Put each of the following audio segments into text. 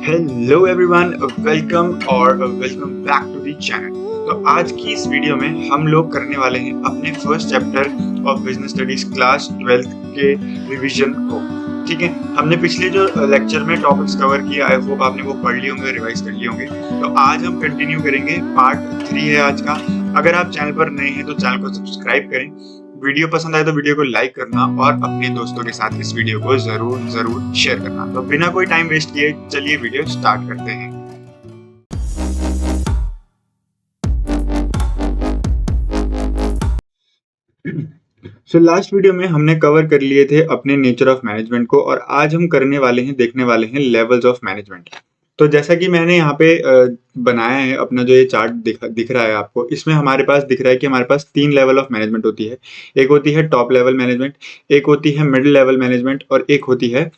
Hello everyone, welcome back to the channel. तो आज की इस वीडियो में हम लोग करने वाले हैं अपने first chapter of business studies class 12th के रिवीजन को। ठीक है, हमने पिछले जो लेक्चर में टॉपिक्स कवर किए, आई होप आपने वो पढ़ लिए होंगे, रिवाइज कर लिए होंगे। तो आज हम कंटिन्यू करेंगे, पार्ट 3 है आज का। अगर आप चैनल पर नए हैं तो चैनल को सब्सक्राइब करें, वीडियो पसंद आए तो वीडियो को लाइक करना और अपने दोस्तों के साथ इस वीडियो को जरूर शेयर करना। तो बिना कोई टाइम वेस्ट किए चलिए वीडियो स्टार्ट करते हैं। लास्ट वीडियो में हमने कवर कर लिए थे अपने नेचर ऑफ मैनेजमेंट को, और आज हम देखने वाले हैं लेवल्स ऑफ मैनेजमेंट। तो जैसा कि मैंने यहाँ पे बनाया है अपना जो ये चार्ट दिख रहा है आपको, इसमें हमारे पास दिख रहा है कि हमारे पास 3 लेवल ऑफ मैनेजमेंट होती है। एक होती है टॉप लेवल मैनेजमेंट, एक होती है मिडिल लेवल मैनेजमेंट, और एक होती है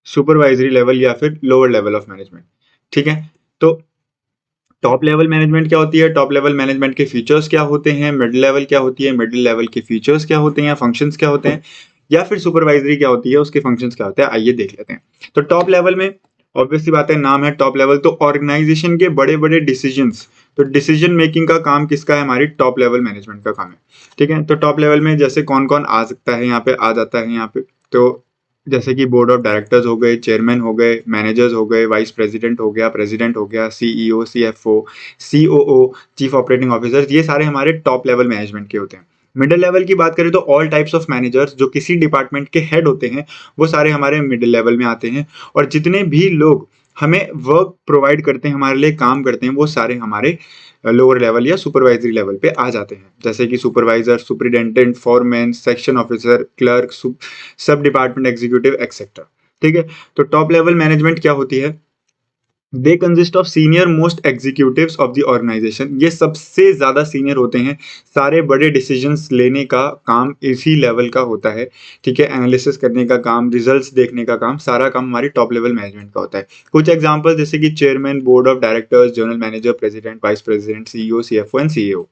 सुपरवाइजरी लेवल या फिर लोअर लेवल ऑफ मैनेजमेंट। ठीक है, तो टॉप लेवल मैनेजमेंट क्या होती है, टॉप लेवल मैनेजमेंट के फीचर्स क्या होते हैं, मिडिल लेवल क्या होती है, मिडिल लेवल के फीचर्स क्या होते हैं या फंक्शंस क्या होते हैं, या फिर सुपरवाइजरी क्या होती है, उसके फंक्शंस क्या होते हैं, आइए देख लेते हैं। तो टॉप लेवल में ऑब्वियसली बात है, नाम है टॉप लेवल, तो ऑर्गेनाइजेशन के बड़े बड़े डिसीजंस, तो डिसीजन मेकिंग का काम किसका है, हमारी टॉप लेवल मैनेजमेंट का काम है। ठीक है, तो टॉप लेवल में जैसे कौन कौन आ सकता है, यहाँ पे आ जाता है यहाँ पे, तो जैसे कि बोर्ड ऑफ डायरेक्टर्स हो गए, चेयरमैन हो गए, मैनेजर्स हो गए, वाइस प्रेसिडेंट हो गया, प्रेसिडेंट हो गया, CEO, CFO, COO, chief operating officer, ये सारे हमारे टॉप लेवल मैनेजमेंट के होते हैं। मिडिल लेवल की बात करें तो ऑल टाइप्स ऑफ मैनेजर्स जो किसी डिपार्टमेंट के हेड होते हैं, वो सारे हमारे मिडिल लेवल में आते हैं। और जितने भी लोग हमें वर्क प्रोवाइड करते हैं, हमारे लिए काम करते हैं, वो सारे हमारे लोअर लेवल या सुपरवाइजरी लेवल पे आ जाते हैं। जैसे कि supervisor, superintendent, foreman, section officer, clerk, sub department executive etcetera. ठीक है, तो टॉप लेवल मैनेजमेंट क्या होती है, they consist of senior most executives of the organisation. ये सबसे ज्यादा सीनियर होते हैं, सारे बड़े डिसीजंस लेने का काम इसी लेवल का होता है। ठीक है, एनालिसिस करने का काम, रिजल्ट्स देखने का काम, सारा काम हमारी टॉप लेवल मैनेजमेंट का होता है। कुछ एग्जांपल जैसे कि chairman, board of directors, general manager, president, vice president, CEO, CFO and CEO.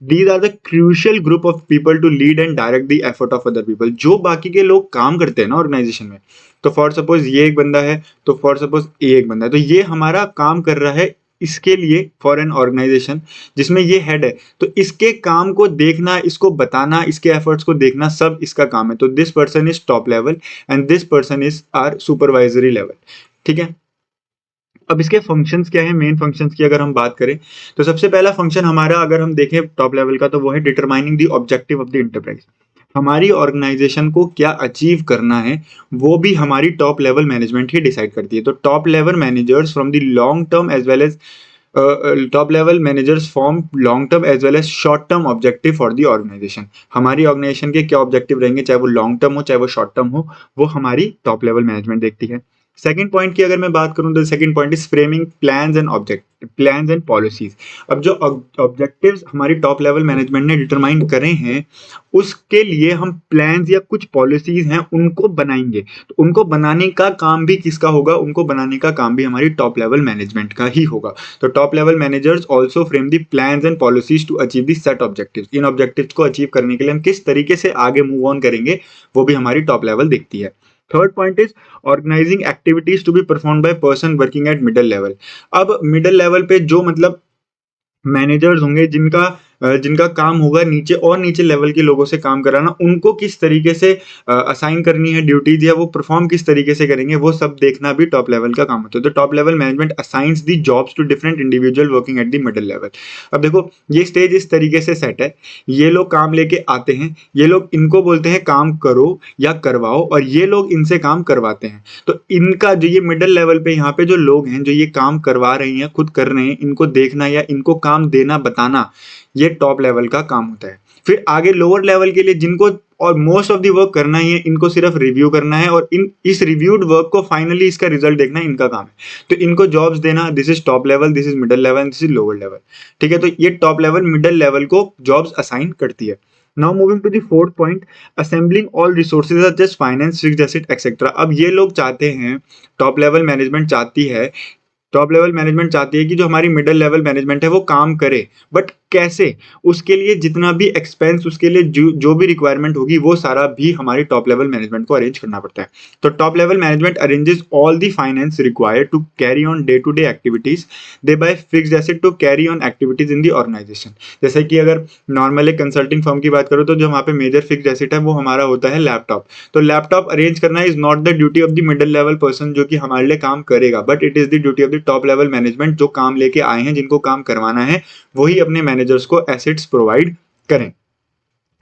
These are the crucial group of people to lead and direct the effort of other people। जो बाकी के लोग काम करते हैं ना ऑर्गेनाइजेशन में, तो फॉर सपोज ये एक बंदा है, तो फॉर सपोज ये एक बंदा है, तो ये हमारा काम कर रहा है इसके लिए, फॉर एन ऑर्गेनाइजेशन जिसमें ये हेड है, तो इसके काम को देखना, इसको बताना, इसके एफर्ट्स को देखना, सब इसका काम है। तो this person is top level and this person is are supervisory level. ठीक है, अब इसके फंक्शंस क्या है, मेन फंक्शंस की अगर हम बात करें तो सबसे पहला फंक्शन हमारा अगर हम देखें टॉप लेवल का, तो वो है determining the objective of the enterprise. हमारी ऑर्गेनाइजेशन को क्या अचीव करना है, वो भी हमारी टॉप लेवल मैनेजमेंट ही डिसाइड करती है। तो top level managers from the long term as well as top level managers form long term as well as short term objective for the organisation. हमारी ऑर्गेनाइजेशन के क्या ऑब्जेक्टिव रहेंगे, चाहे वो लॉन्ग टर्म हो चाहे वो शॉर्ट टर्म हो, वो हमारी टॉप लेवल मैनेजमेंट देखती है। सेकंड पॉइंट की अगर मैं बात करूं तो second point is framing plans and policies. अब जो ऑब्जेक्टिव्स हमारी टॉप लेवल मैनेजमेंट ने डिटरमाइन करे हैं, उसके लिए हम प्लान्स या कुछ पॉलिसीज हैं उनको बनाएंगे। तो उनको बनाने का काम भी किसका होगा, उनको बनाने का काम भी हमारी टॉप लेवल मैनेजमेंट का ही होगा। तो top level managers also frame the plans and policies to achieve the set objectives. इन ऑब्जेक्टिव्स को अचीव करने के लिए हम किस तरीके से आगे मूव ऑन करेंगे, वो भी हमारी टॉप लेवल देखती है। Third point is organising activities to be perform by person working at middle level. अब मिडिल लेवल पे जो मतलब मैनेजर्स होंगे, जिनका काम होगा नीचे और नीचे लेवल के लोगों से काम कराना, उनको किस तरीके से असाइन करनी है ड्यूटीज, या वो परफॉर्म किस तरीके से करेंगे, वो सब देखना भी टॉप लेवल का काम होता है। तो top level management assigns the jobs to different individual working at the middle level. अब देखो ये स्टेज इस तरीके से सेट है, ये लोग काम लेके आते हैं, ये लोग इनको बोलते हैं काम करो या करवाओ, और ये लोग इनसे काम करवाते हैं। तो इनका जो ये मिडिल लेवल पे यहाँ पे जो लोग हैं, जो ये काम करवा रहे हैं, खुद कर रहे हैं, इनको देखना या इनको काम देना, बताना, ये टॉप लेवल का काम होता है। फिर आगे लोअर लेवल के लिए जिनको और मोस्ट ऑफ द वर्क करना ही है, इनको सिर्फ रिव्यू करना है, और इस रिव्यूड वर्क को फाइनली इसका रिजल्ट देखना इनका काम है। तो इनको जॉब्स देना, this is top level, this is middle level, this is lower level. ठीक है, तो ये टॉप लेवल मिडिल लेवल को जॉब्स असाइन करती है। Now moving to the fourth point, assembling all resources such as finance, fixed asset etcetera. अब ये लोग चाहते हैं, टॉप लेवल मैनेजमेंट चाहती है, टॉप लेवल मैनेजमेंट चाहती है कि जो हमारी मिडिल लेवल मैनेजमेंट है वो काम करे, बट कैसे? उसके लिए जितना भी एक्सपेंस, उसके लिए जो भी रिक्वायरमेंट होगी वो सारा भी हमारी टॉप लेवल मैनेजमेंट को अरेंज करना पड़ता है। तो top level management arranges all the finance required to carry on day to day activities, they buy fixed asset to carry on activities in the organisation. जैसे कि अगर नॉर्मल एक consulting firm की बात करो तो जो वहाँ पे मेजर फिक्स्ड एसेट है वो हमारा होता है लैपटॉप। तो लैपटॉप अरेंज करना is not the duty of the middle level person जो कि हमारे लिए काम करेगा, but it is the duty of the top level management जो काम लेके आए हैं, जिनको काम करवाना है, वही अपने मैनेजर्स को एसेट्स प्रोवाइड करें।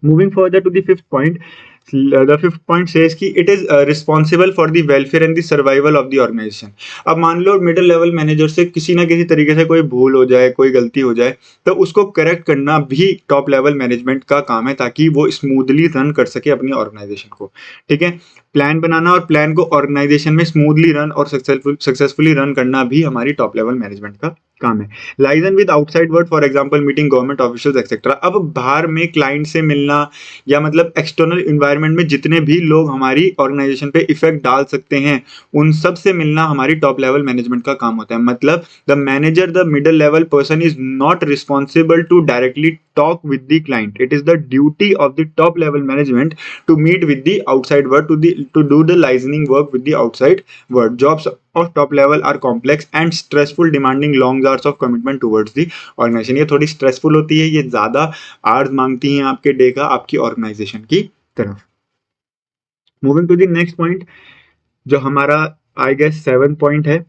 Moving further to the fifth point, the fifth point says कि it is responsible for the welfare and the survival of the organization। अब मान लो मिडिल लेवल मैनेजर से किसी ना किसी तरीके से कोई भूल हो जाए, कोई गलती हो जाए, तो उसको करेक्ट करना भी टॉप लेवल मैनेजमेंट का काम है, ताकि वो स्मूथली रन कर सके अपनी ऑर्गेनाइजेशन को। ठीक है, प्लान बनाना और प्लान को ऑर्गेनाइजेशन में स्मूथली रन और सक्सेसफुली रन करना भी हमारी टॉप लेवल मैनेजमेंट का काम है। Liaison with outside word, for example meeting government officials etcetera. अब बाहर में क्लाइंट से मिलना या मतलब एक्सटर्नल इन्वायरमेंट में जितने भी लोग हमारी ऑर्गेनाइजेशन पे इफेक्ट डाल सकते हैं, उन सब से मिलना हमारी टॉप लेवल मैनेजमेंट का काम होता है। मतलब the manager, the middle level person is not responsible to directly talk with the client. It is the duty of the top level management to meet with the outside world, to do the listening work with the outside world. Jobs of top level are complex and stressful, demanding long hours of commitment towards the organization। ये थोड़ी stressful होती है, ये ज्यादा hours मांगती हैं आपके day का आपकी ऑर्गेनाइजेशन की तरफ। Moving to the next point, जो हमारा आई गेस 7 पॉइंट है।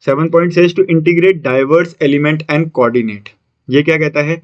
7 point says to integrate diverse element and coordinate. ये क्या कहता है?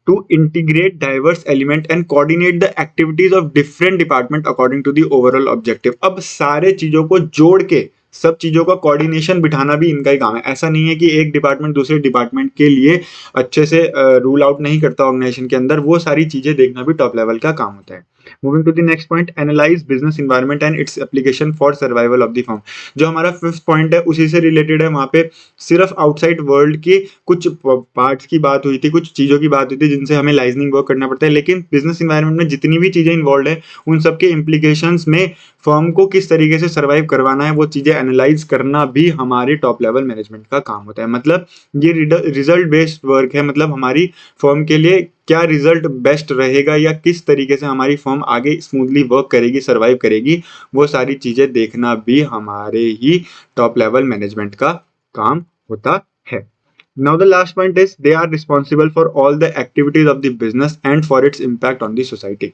to integrate diverse element and coordinate the activities of different department according to the overall objective। अब सारे चीजों को जोड़ के सब चीजों का कोऑर्डिनेशन बिठाना भी इनका ही काम है। ऐसा नहीं है कि एक डिपार्टमेंट दूसरे डिपार्टमेंट के लिए अच्छे से रूल आउट नहीं करता ऑर्गेनाइजेशन के अंदर, वो सारी चीजें देखना भी टॉप लेवल का काम होता है। Moving to the next point, analyse business environment and its application for survival of the firm. जो हमारा फिफ्थ पॉइंट है उसी से रिलेटेड है। वहां पे सिर्फ आउटसाइड वर्ल्ड की कुछ पार्ट्स की बात हुई थी, कुछ चीजों की बात हुई थी जिनसे हमें लाइजनिंग वर्क करना पड़ता है, लेकिन बिजनेस एनवायरनमेंट में जितनी भी चीजें इन्वॉल्व है उन सबके इम्प्लीकेशंस में फर्म को किस तरीके से सर्वाइव करवाना है, वो चीजें एनालाइज करना भी हमारे टॉप लेवल मैनेजमेंट का काम होता है। मतलब ये रिजल्ट बेस्ड वर्क है। मतलब हमारी फर्म के लिए क्या रिजल्ट बेस्ट रहेगा या किस तरीके से हमारी फर्म आगे स्मूथली वर्क करेगी, सर्वाइव करेगी, वो सारी चीजें देखना भी हमारे ही टॉप लेवल मैनेजमेंट का काम होता है। Now the last point is they are responsible for all the activities of the business and for its impact on the society।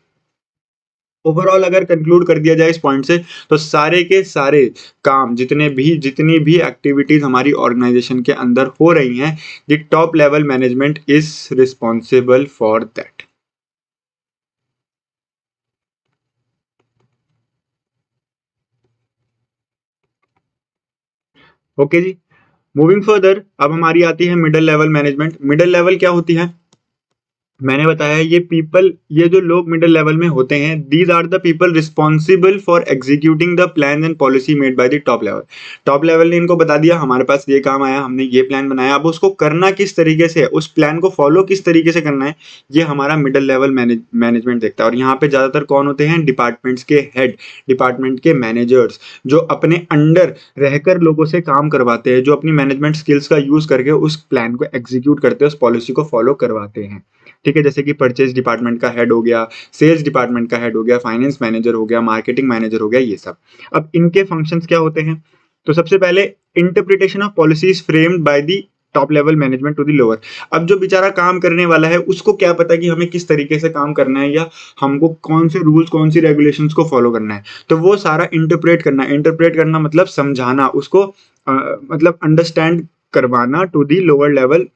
Overall अगर कंक्लूड कर दिया जाए इस पॉइंट से, तो सारे के सारे काम जितनी भी एक्टिविटीज हमारी ऑर्गेनाइजेशन के अंदर हो रही हैं, the top level management is responsible for that. Okay जी, मूविंग फर्दर, अब हमारी आती है middle level management. Middle level क्या होती है? मैंने बताया ये पीपल, ये जो लोग मिडिल लेवल में होते हैं, these are the people responsible for executing the plan and policy made by the top level. Top level ने इनको बता दिया हमारे पास ये काम आया, हमने ये प्लान बनाया, अब उसको करना किस तरीके से है, उस प्लान को फॉलो किस तरीके से करना है, ये हमारा मिडिल लेवल मैनेजमेंट देखता है। और यहाँ पे ज्यादातर कौन होते हैं? डिपार्टमेंट्स के हेड, डिपार्टमेंट के मैनेजर्स, जो अपने अंडर रहकर लोगों से काम करवाते हैं, जो अपनी मैनेजमेंट स्किल्स का यूज करके उस प्लान को एग्जीक्यूट करते हैं, उस पॉलिसी को फॉलो करवाते हैं। ठीक है, जैसे कि परचेज डिपार्टमेंट का हेड हो गया, सेल्स डिपार्टमेंट का हेड हो गया, फाइनेंस मैनेजर हो गया, मार्केटिंग मैनेजर हो गया, ये सब। अब इनके फंक्शंस क्या होते हैं? तो सबसे पहले interpretation of policies framed by the top level management to the lower. अब जो बेचारा काम करने वाला है उसको क्या पता कि हमें किस तरीके से काम करना है या हमको कौन से रूल्स, कौन सी रेगुलेशंस को फॉलो करना है, तो वो सारा इंटरप्रेट करना। इंटरप्रेट करना मतलब समझाना, उसको मतलब अंडरस्टैंड करवाना टू दी लोअर लेवल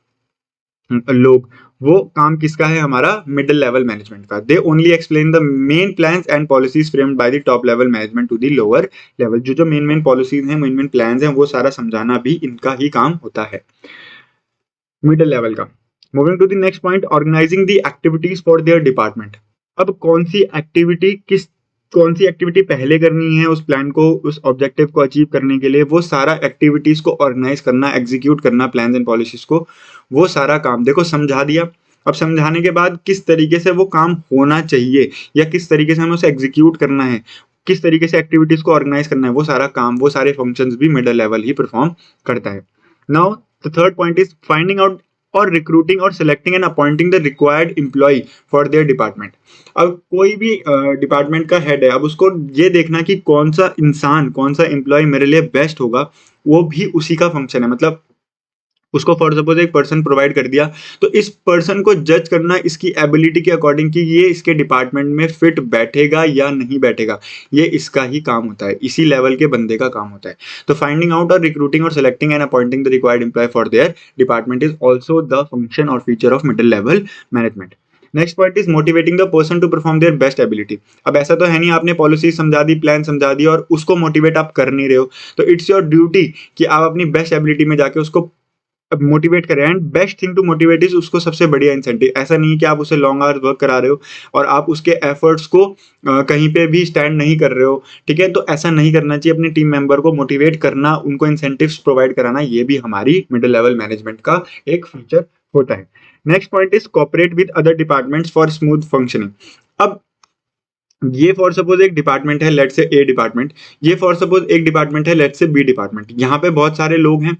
लोग। वो काम किसका है? हमारा मिडिल लेवल मैनेजमेंट का। They only explain the main plans and policies framed by the top level management to the lower level. जो मेन पॉलिसीज हैं, मेन प्लान्स हैं, वो सारा समझाना भी इनका ही काम होता है मिडिल लेवल का। Moving to the next point, organising the activities for their department. अब कौन सी एक्टिविटी पहले करनी है उस प्लान को, उस ऑब्जेक्टिव को अचीव करने के लिए, वो सारा एक्टिविटीज को ऑर्गेनाइज करना, एग्जीक्यूट करना, प्लान्स एंड पॉलिसीज को, वो सारा काम देखो समझा दिया। अब समझाने के बाद किस तरीके से वो काम होना चाहिए या किस तरीके से हमें उसे एग्जीक्यूट करना है, किस तरीके से एक्टिविटीज को ऑर्गेनाइज करना है, वो सारा काम, वो सारे फंक्शंस भी मिडिल लेवल ही परफॉर्म करता है। Now the third point is finding out और रिक्रूटिंग और selecting and appointing the required employ for their department. अब कोई भी डिपार्टमेंट का हेड है, अब उसको ये देखना कि कौन सा इंसान, कौन सा एम्प्लॉय मेरे लिए बेस्ट होगा, वो भी उसी का फंक्शन है। मतलब उसको फॉर सपोज एक पर्सन प्रोवाइड कर दिया, तो इस पर्सन को जज करना इसकी एबिलिटी के अकॉर्डिंग कि ये इसके डिपार्टमेंट में फिट बैठेगा या नहीं बैठेगा, ये इसका ही काम होता है, इसी लेवल के बंदे का काम होता है। तो फाइंडिंग आउट और रिक्रूटिंग और selecting and appointing the required employ for their department is also the function और feature of middle level management. Next point is motivating the person to perform their best ability. अब ऐसा तो है नहीं आपने policy समझा दी, plan समझा दी और उसको मोटिवेट आप कर नहीं रहे हो, तो इट्स योर ड्यूटी कि आप अपनी बेस्ट एबिलिटी में जाके उसको मोटिवेट करें। And best thing to motivate is उसको सबसे बढ़िया इंसेंटिव। ऐसा नहीं है कि आप उसे लॉन्ग आवर्स वर्क करा रहे हो और आप उसके एफर्ट्स को कहीं पे भी स्टैंड नहीं कर रहे हो, ठीक है। तो ऐसा नहीं करना चाहिए। अपने टीम मेंबर को मोटिवेट करना, उनको इंसेंटिव्स प्रोवाइड कराना, ये भी हमारी मिडिल लेवल मैनेजमेंट का एक फीचर होता है। Next point is cooperate with other departments for smooth functioning. अब ये फॉर सपोज एक डिपार्टमेंट है, लेट्स से ए डिपार्टमेंट, ये फॉर सपोज एक डिपार्टमेंट है, लेट्स से बी डिपार्टमेंट। यहाँ पे बहुत सारे लोग हैं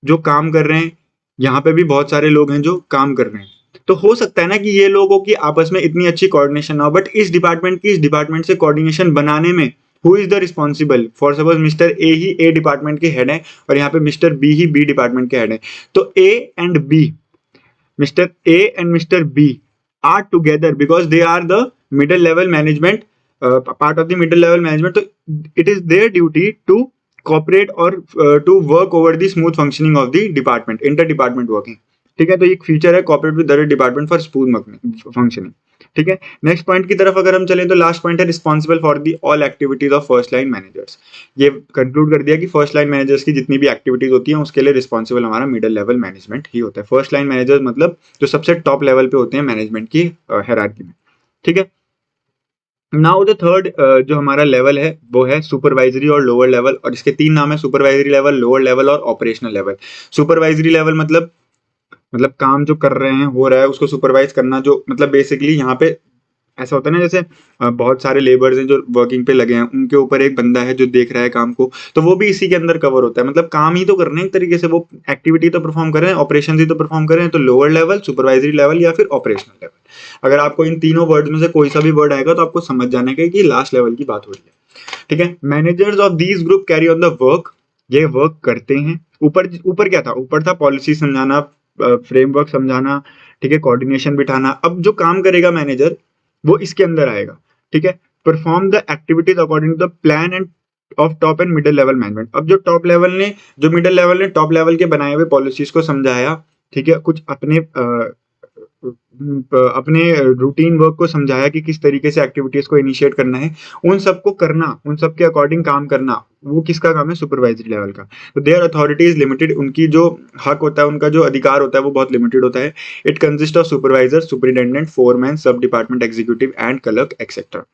जो काम कर रहे हैं, यहाँ पे भी बहुत सारे लोग हैं जो काम कर रहे हैं। तो हो सकता है ना कि ये लोगों की आपस में इतनी अच्छी कोऑर्डिनेशन ना हो, बट इस डिपार्टमेंट की इस डिपार्टमेंट से कोऑर्डिनेशन बनाने में who is the responsible. For suppose mister A ही ए डिपार्टमेंट के हेड है और यहाँ पे मिस्टर बी ही बी डिपार्टमेंट के हेड है। तो A and B, mister A and mister B are together because they are the middle level management, part of the middle level management. तो it is their duty to cooperate or to work over the smooth functioning of the department, inter department working, ठीक है। तो एक feature है cooperate with other department for smooth functioning, ठीक है। Next point की तरफ अगर हम चलें तो लास्ट पॉइंट है responsible for the all activities of first line managers. ये कंक्लूड कर दिया कि फर्स्ट लाइन मैनेजर्स की जितनी भी एक्टिविटीज होती हैं उसके लिए रिस्पॉन्सिबल हमारा मिडिल लेवल मैनेजमेंट ही होता है। फर्स्ट लाइन मैनेजर्स मतलब जो सबसे टॉप लेवल पे होते हैं मैनेजमेंट की हायरार्की में, ठीक है। नाउ द थर्ड जो हमारा लेवल है वो है सुपरवाइजरी और लोअर लेवल, और इसके तीन नाम है, सुपरवाइजरी लेवल, लोअर लेवल और ऑपरेशनल लेवल। सुपरवाइजरी लेवल मतलब काम जो कर रहे हैं, हो रहा है, उसको सुपरवाइज करना। जो मतलब बेसिकली यहाँ पे ऐसा होता है ना, जैसे बहुत सारे लेबर्स हैं जो वर्किंग पे लगे हैं, उनके ऊपर एक बंदा है जो देख रहा है काम को, तो वो भी इसी के अंदर कवर होता है। मतलब काम ही तो कर रहे हैं एक तरीके से, वो एक्टिविटी तो परफॉर्म कर रहे हैं, ऑपरेशन ही तो परफॉर्म कर रहे हैं। तो लोअर लेवल, सुपरवाइजरी लेवल या फिर ऑपरेशनल लेवल। अगर आपको इन तीनों वर्ड में से कोई सा भी वर्ड आएगा तो आपको समझ जाने का कि लास्ट लेवल की बात हो रही है, ठीक है। Managers of these group carry on the work, ये वर्क करते हैं। ऊपर ऊपर क्या था, ऊपर था पॉलिसी समझाना, फ्रेमवर्क समझाना, ठीक है, कोऑर्डिनेशन बिठाना। अब जो काम करेगा मैनेजर वो इसके अंदर आएगा, ठीक है। Perform the activities according to the plan and of top and middle level management. अब जो टॉप लेवल ने, जो मिडिल लेवल ने टॉप लेवल के बनाए हुए पॉलिसीज को समझाया, ठीक है, कुछ अपने रूटीन वर्क को समझाया कि किस तरीके से एक्टिविटीज को इनिशिएट करना है, उन सबको करना, उन सब के अकॉर्डिंग काम करना, वो किसका काम है, सुपरवाइजरी लेवल का। तो देयर अथॉरिटी इज लिमिटेड, उनकी जो हक होता है, उनका जो अधिकार होता है वो बहुत लिमिटेड होता है। It consist of supervisor, superintendent, foreman, sub department executive and clerk etcetera.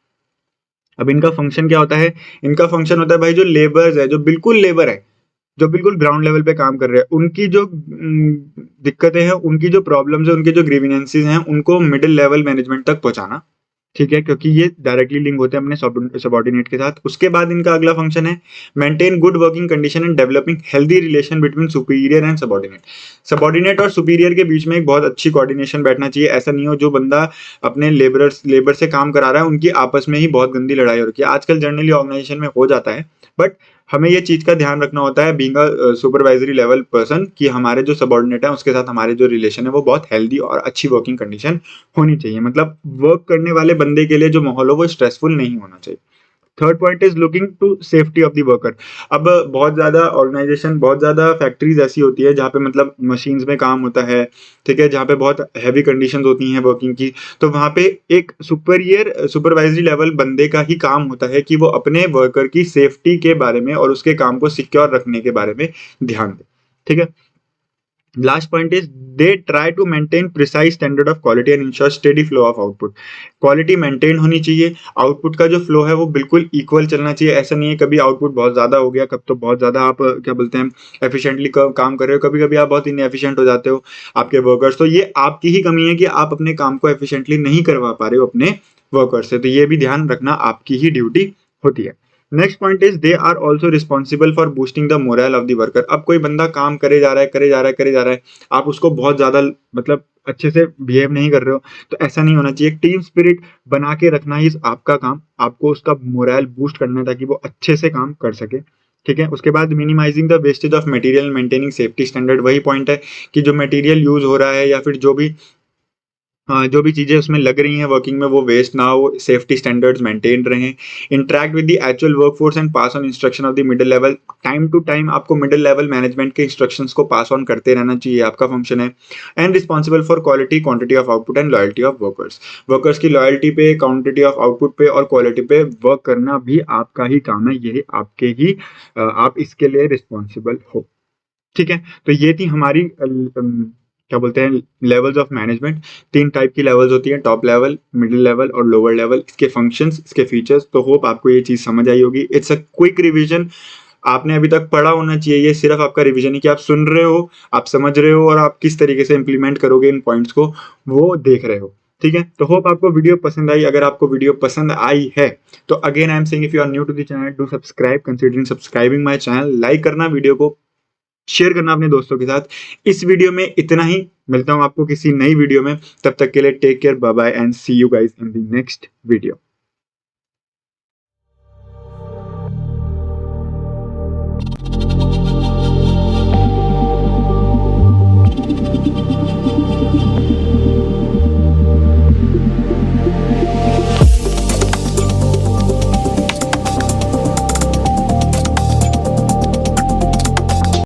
अब इनका फंक्शन क्या होता है, इनका फंक्शन होता है भाई जो लेबर्स है, जो बिल्कुल लेबर है, जो बिल्कुल ग्राउंड लेवल पे काम कर रहे हैं, उनकी जो दिक्कतें हैं, उनकी जो प्रॉब्लम्स है, उनके जो ग्रीविनेंसेस हैं, उनको मिडिल लेवल मैनेजमेंट तक पहुंचाना, ठीक है, क्योंकि ये डायरेक्टली लिंक होते हैं अपने सबॉर्डिनेट के साथ। उसके बाद इनका अगला फंक्शन है maintain good working condition and developing healthy relation between superior and subordinate. Subordinate और सुपीरियर के बीच में एक बहुत अच्छी कोऑर्डिनेशन बैठना चाहिए। ऐसा नहीं हो जो बंदा अपने लेबर से काम करा रहा है उनकी आपस में ही बहुत गंदी लड़ाई हो रही है। आजकल जनरली ऑर्गेनाइजेशन में हो जाता है, बट हमें ये चीज का ध्यान रखना होता है being a supervisory level person कि हमारे जो सबॉर्डिनेट है उसके साथ हमारे जो रिलेशन है वो बहुत हेल्दी और अच्छी वर्किंग कंडीशन होनी चाहिए। मतलब वर्क करने वाले बंदे के लिए जो माहौल हो वो स्ट्रेसफुल नहीं होना चाहिए। Third point is looking to safety of the worker. अब बहुत ज़्यादा ऑर्गेनाइजेशन, बहुत ज़्यादा फैक्ट्रीज ऐसी होती है जहाँ पे मतलब मशीन्स में काम होता है, ठीक है, जहाँ पे बहुत हैवी कंडीशंस होती हैं वर्किंग की। तो वहाँ पे एक सुपरवाइजरी लेवल बंदे का ही काम होता है कि वो अपने वर्कर की सेफ्टी के बारे में और उसके काम को सिक्योर रखने के बारे में ध्यान दे, ठीक है। Last point is they try to maintain precise standard of quality and ensure steady flow of output. Quality maintain होनी चाहिए, आउटपुट का जो फ्लो है वो बिल्कुल इक्वल चलना चाहिए। ऐसा नहीं है कभी आउटपुट बहुत ज्यादा हो गया, कब तो बहुत ज्यादा आप क्या बोलते हैं एफिशिएंटली काम कर रहे हो, कभी कभी आप बहुत इनएफिशिएंट हो जाते हो आपके वर्कर्स। तो ये आपकी ही कमी है कि आप अपने काम को एफिशिएंटली नहीं करवा पा रहे हो अपने वर्कर्स से। तो ये भी ध्यान रखना आपकी ही ड्यूटी होती है। Next point is they are also responsible for boosting the morale of the worker. अब कोई बंदा काम करे जा रहा है करे जा रहा है करे जा रहा है, आप उसको बहुत ज्यादा मतलब अच्छे से बिहेव नहीं कर रहे हो, तो ऐसा नहीं होना चाहिए। टीम स्पिरिट बना के रखना ही आपका काम, आपको उसका मोरल बूस्ट करना है ताकि वो अच्छे से काम कर सके। ठीक है, उसके बाद minimising the wastage of material, maintaining safety standard. वही पॉइंट है कि जो मटेरियल यूज हो रहा है या फिर जो भी चीजें उसमें लग रही हैं वर्किंग में वो वेस्ट ना हो, सेफ्टी स्टैंडर्ड्स मेंटेन रहें। Interact with the actual workforce and pass on instruction of the middle level. Time to time आपको मिडिल लेवल मैनेजमेंट के इंस्ट्रक्शंस को पास ऑन करते रहना चाहिए, आपका फंक्शन है। And responsible for quality, quantity of output and loyalty of workers. Workers की loyalty पे, क्वांटिटी ऑफ आउटपुट पे और क्वालिटी पे वर्क करना भी आपका ही काम है, ये आपके ही आप इसके लिए रिस्पॉन्सिबल हो। ठीक है, तो ये थी हमारी क्या बोलते हैं लेवल्स ऑफ मैनेजमेंट। 3 टाइप की लेवल्स होती हैं, टॉप लेवल, मिडिल लेवल और लोअर लेवल। इसके फंक्शंस, इसके फीचर्स। तो होप आपको ये चीज समझ आई होगी। इट्स अ क्विक रिवीजन, आपने अभी तक पढ़ा होना चाहिए, ये सिर्फ आपका रिवीजन है कि आप सुन रहे हो, आप समझ रहे हो और आप किस तरीके से इंप्लीमेंट करोगे इन पॉइंट्स को, वो देख रहे हो। ठीक है, तो होप आपको वीडियो पसंद आई। अगर आपको वीडियो पसंद आई है तो again I am saying, if you are new to the channel, do subscribe, considering subscribing my channel. Like करना वीडियो को, शेयर करना अपने दोस्तों के साथ। इस वीडियो में इतना ही, मिलता हूं आपको किसी नई वीडियो में। तब तक के लिए take care, bye bye and see you guys in the next video.